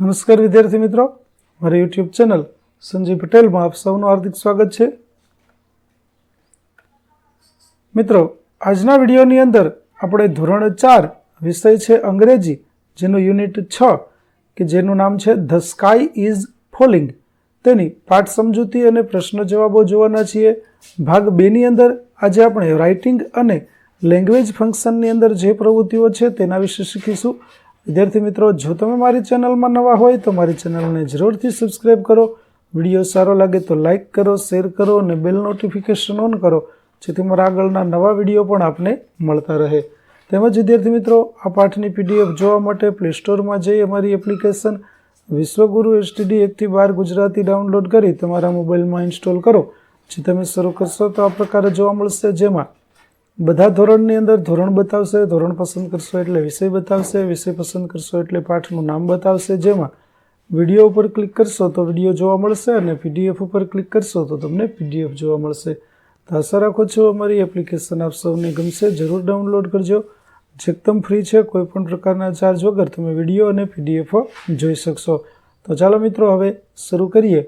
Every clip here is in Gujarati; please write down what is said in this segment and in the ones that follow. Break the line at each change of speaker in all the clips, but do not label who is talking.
નમસ્કાર વિદ્યાર્થી મિત્રો, મારી યુટ્યુબ ચેનલ સંજય પટેલમાં આપ સૌનું હાર્દિક સ્વાગત છે. મિત્રો, આજના વિડીયોની અંદર આપણે ધોરણ 4 વિષય છે અંગ્રેજી, જેનું યુનિટ 6 કે જેનું નામ છે ધ સ્કાય ઇઝ ફોલિંગ, તેની પાઠ સમજૂતી અને પ્રશ્ન જવાબો જોવાના છીએ. ભાગ 2 ની અંદર આજે આપણે રાઇટિંગ અને લેંગ્વેજ ફંક્શનની અંદર જે પ્રવૃત્તિઓ છે તેના વિશે શીખીશું. વિદ્યાર્થી મિત્રો, જો તમે મારી ચેનલમાં નવા હોય તો મારી ચેનલને જરૂરથી સબસ્ક્રાઇબ કરો. વિડીયો સારો લાગે તો લાઇક કરો, શેર કરો અને બેલ નોટિફિકેશન ઓન કરો, જેથી મારા આગળના નવા વિડીયો પણ આપને મળતા રહે. તેમજ વિદ્યાર્થી મિત્રો, આ પાઠની PDF જોવા માટે પ્લે સ્ટોરમાં જઈ અમારી એપ્લિકેશન વિશ્વગુરુ STD 1 થી 12 ગુજરાતી ડાઉનલોડ કરી તમારા મોબાઈલમાં ઇન્સ્ટોલ કરો. જે તમે શરૂ કરશો તો આ પ્રકારે જોવા મળશે, જેમાં બધા ધોરણની અંદર ધોરણ બતાવશે, ધોરણ પસંદ કરશો એટલે વિષય બતાવશે, વિષય પસંદ કરશો એટલે પાઠનું નામ બતાવશે. જેમાં વિડીયો ઉપર ક્લિક કરશો તો વિડીયો જોવા મળશે અને PDF ઉપર ક્લિક કરશો તો તમને PDF જોવા મળશે. તો આશા રાખું છું અમારી એપ્લિકેશન આપ સૌને ગમશે. જરૂર ડાઉનલોડ કરજો. જે એકદમ ફ્રી છે, કોઈ પણ પ્રકારના ચાર્જ વગર તમે વિડીયો અને PDF જોઈ શકશો. તો ચાલો મિત્રો, હવે શરૂ કરીએ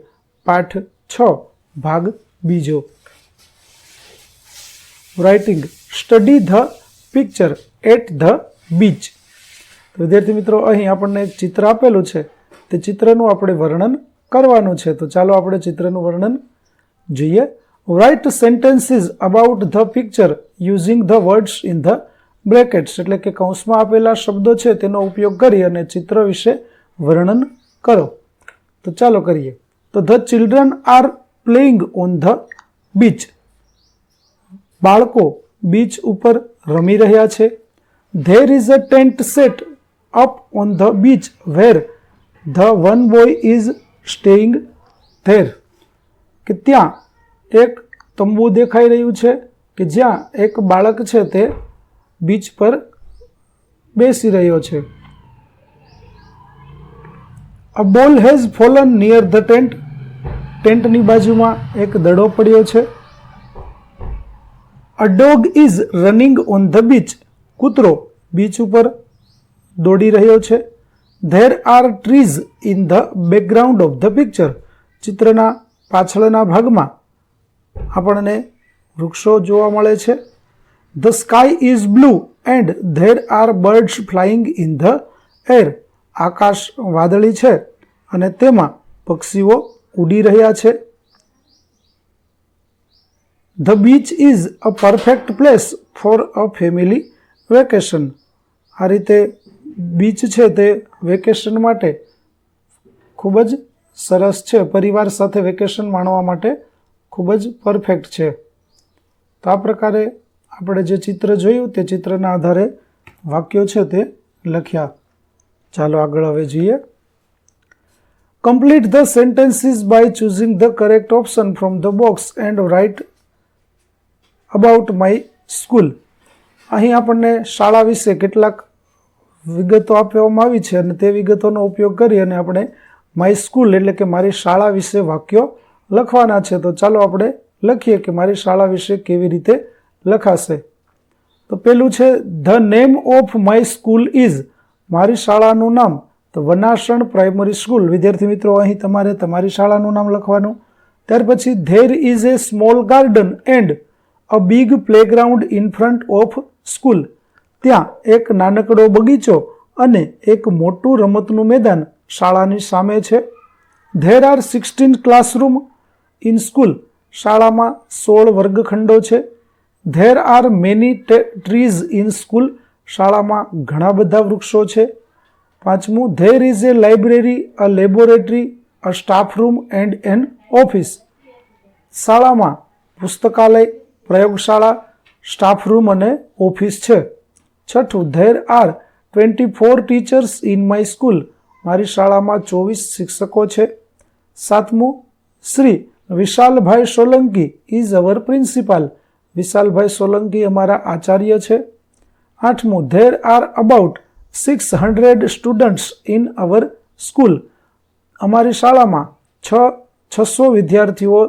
પાઠ 6 ભાગ 2. Writing. Study the picture at the beach. તો વિદ્યાર્થી મિત્રો, અહીં આપણને એક ચિત્ર આપેલું છે, તે ચિત્રનું આપણે વર્ણન કરવાનું છે. તો ચાલો આપણે ચિત્રનું વર્ણન જોઈએ. Write sentences about the picture using the words in the brackets, એટલે કે કૌંસમાં આપેલા શબ્દો છે તેનો ઉપયોગ કરી અને ચિત્ર વિશે વર્ણન કરો. તો ચાલો કરીએ. તો the children are playing on the beach. બાળકો બીચ ઉપર રમી રહ્યા છે. There is a tent set up on the beach where the one boy is staying there. કે ત્યાં એક તંબુ દેખાઈ રહ્યું છે કે જ્યાં એક બાળક છે તે બીચ પર બેસી રહ્યો છે. અ બોલ હેઝ ફોલન નિયર ધ ટેન્ટ. ટેન્ટની બાજુમાં એક દડો પડ્યો છે. A dog is running on the beach. કૂતરો બીચ ઉપર દોડી રહ્યો છે. There are trees in the background of the picture. ચિત્રના પાછળના ભાગમાં આપણને વૃક્ષો જોવા મળે છે. The sky is blue and there are birds flying in the air. આકાશ વાદળી છે અને તેમાં પક્ષીઓ ઉડી રહ્યા છે. The beach is a perfect place for a family vacation. આ રીતે બીચ છે તે વેકેશન માટે ખૂબ જ સરસ છે, પરિવાર સાથે વેકેશન માણવા માટે ખૂબ જ પરફેક્ટ છે. તો આ પ્રકારે આપણે જે ચિત્ર જોયું તે ચિત્રના આધારે વાક્યો છે તે લખ્યા. ચાલો આગળ હવે જોઈએ. Complete the sentences by choosing the correct option from the box and write about my school. અહીં આપણને શાળા વિશે કેટલાક વિગતો આપવામાં આવી છે અને તે વિગતોનો ઉપયોગ કરી અને આપણે માય સ્કૂલ એટલે કે મારી શાળા વિશે વાક્યો લખવાના છે. તો ચાલો આપણે લખીએ કે મારી શાળા વિશે કેવી રીતે લખાશે. તો પેલું છે the name of my school is. મારી શાળાનું નામ તો વનાસણ પ્રાઇમરી સ્કૂલ. વિદ્યાર્થી મિત્રો, અહીં તમારે તમારી શાળાનું નામ લખવાનું. ત્યાર પછી there is a small garden and a big playground in front of school. ત્યાં એક નાનકડો બગીચો અને એક મોટું રમતનું મેદાન શાળાની સામે છે. There are 16 classroom in school. શાળામાં 16 વર્ગખંડો છે. There are many trees in school. શાળામાં ઘણા બધા વૃક્ષો છે. 5મું, there is a library, a laboratory, a staff room and an office. શાળામાં પુસ્તકાલય, પ્રયોગશાળા, સ્ટાફ રૂમ અને ઓફિસ છે. 6, there are 24 teachers in my school. મારી શાળામાં 24 શિક્ષકો છે. 7મું, શ્રી વિશાલભાઈ સોલંકી ઇઝ અવર પ્રિન્સિપાલ. વિશાલભાઈ સોલંકી અમારા આચાર્ય છે. 8મું, there are about 600 students in our school. અમારી શાળામાં 600 વિદ્યાર્થીઓ,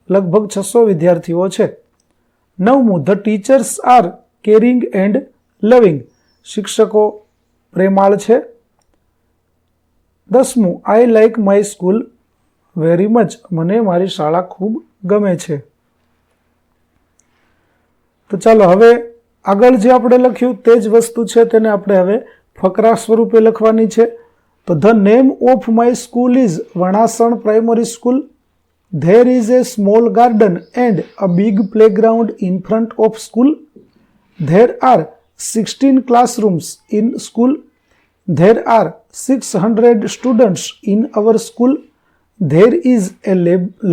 લગભગ 600 વિદ્યાર્થીઓ છે. 9મું, the teachers are caring and loving. શિક્ષકો પ્રેમાળ છે. 10મું, I like my school very much. મને મારી શાળા ખૂબ ગમે છે. તો ચાલો હવે આગળ જે આપણે લખ્યું તે જ વસ્તુ છે તેને આપણે હવે ફકરા સ્વરૂપે લખવાની છે. તો the name of my school is Vanasan primary school. There is a small garden and a big playground in front of school. There are 16 classrooms in school. There are 600 students in our school. There is a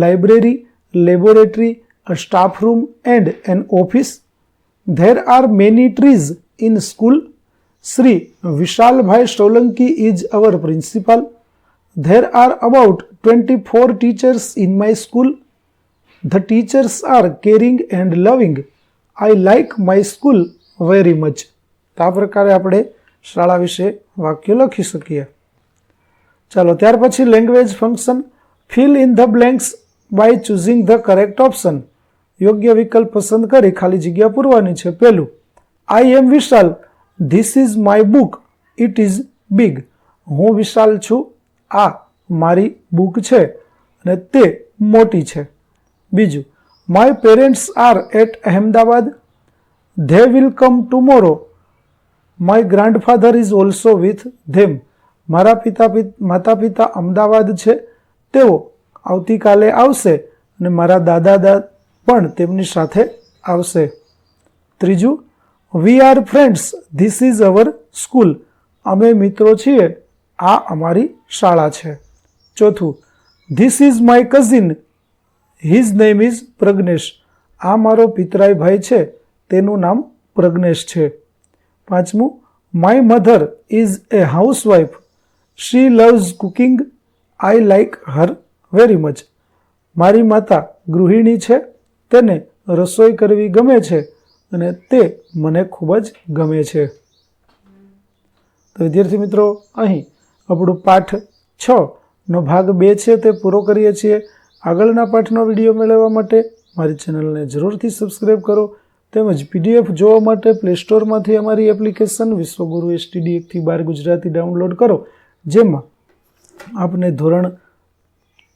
library, laboratory, a staff room and an office. There are many trees in school. Sri Vishalbhai Solanki is our principal. There are about 24 teachers in my school. The teachers are caring and loving. I like my school very much. તો આ પ્રકારે આપણે શાળા વિશે વાક્યો લખી શકીએ. ચાલો ત્યાર પછી language function. Fill in the blanks by choosing the correct option. યોગ્ય વિકલ્પ પસંદ કરી ખાલી જગ્યા પૂરવાની છે. પહેલું, I am Vishal. This is my book. It is big. હું વિશાલ છું. આ મારી બુક છે અને તે મોટી છે. બીજું, my parents are at Ahmedabad. They will come tomorrow. My grandfather is also with them. મારા માતા પિતા અમદાવાદ છે. તેઓ આવતીકાલે આવશે અને મારા દાદા પણ તેમની સાથે આવશે. ત્રીજું, We are friends. This is our school. અમે મિત્રો છીએ. આ અમારી શાળા છે. ચોથું, This is my cousin. His name is Pragnesh. આ મારો પિતરાઈ ભાઈ છે. તેનું નામ પ્રજ્ઞેશ છે. પાંચમું, my mother is a housewife. She loves cooking. I like her very much. મારી માતા ગૃહિણી છે. તેને રસોઈ કરવી ગમે છે અને તે મને ખૂબ જ ગમે છે. તો વિદ્યાર્થી મિત્રો, અહીં આપણું પાઠ 6નો ભાગ 2 છે તે પૂરો કરીએ છીએ. આગળના પાઠનો વિડીયો મેળવવા માટે મારી ચેનલને જરૂરથી સબસ્ક્રાઈબ કરો. તેમજ પીડીએફ જોવા માટે પ્લે સ્ટોરમાંથી અમારી એપ્લિકેશન વિશ્વગુરુ STD 1 થી 12 ગુજરાતી ડાઉનલોડ કરો, જેમાં આપને ધોરણ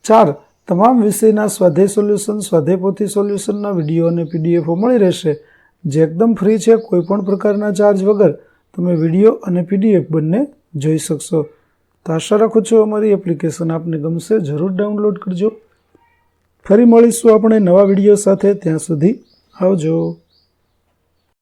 4 તમામ વિષયના સ્વાધ્યાય સોલ્યુશન, સ્વાધ્યાય પોથી સોલ્યુશનના વિડીયો અને પીડીએફો મળી રહેશે, જે એકદમ ફ્રી છે. કોઈપણ પ્રકારના ચાર્જ વગર તમે વિડીયો અને પીડીએફ બંને જોઈ શકશો. તો આશા રાખું છું અમારી એપ્લિકેશન આપને ગમશે. જરૂર ડાઉનલોડ કરજો. ફરી મળીશું આપણે નવા વિડીયો સાથે. ત્યાં સુધી આવજો.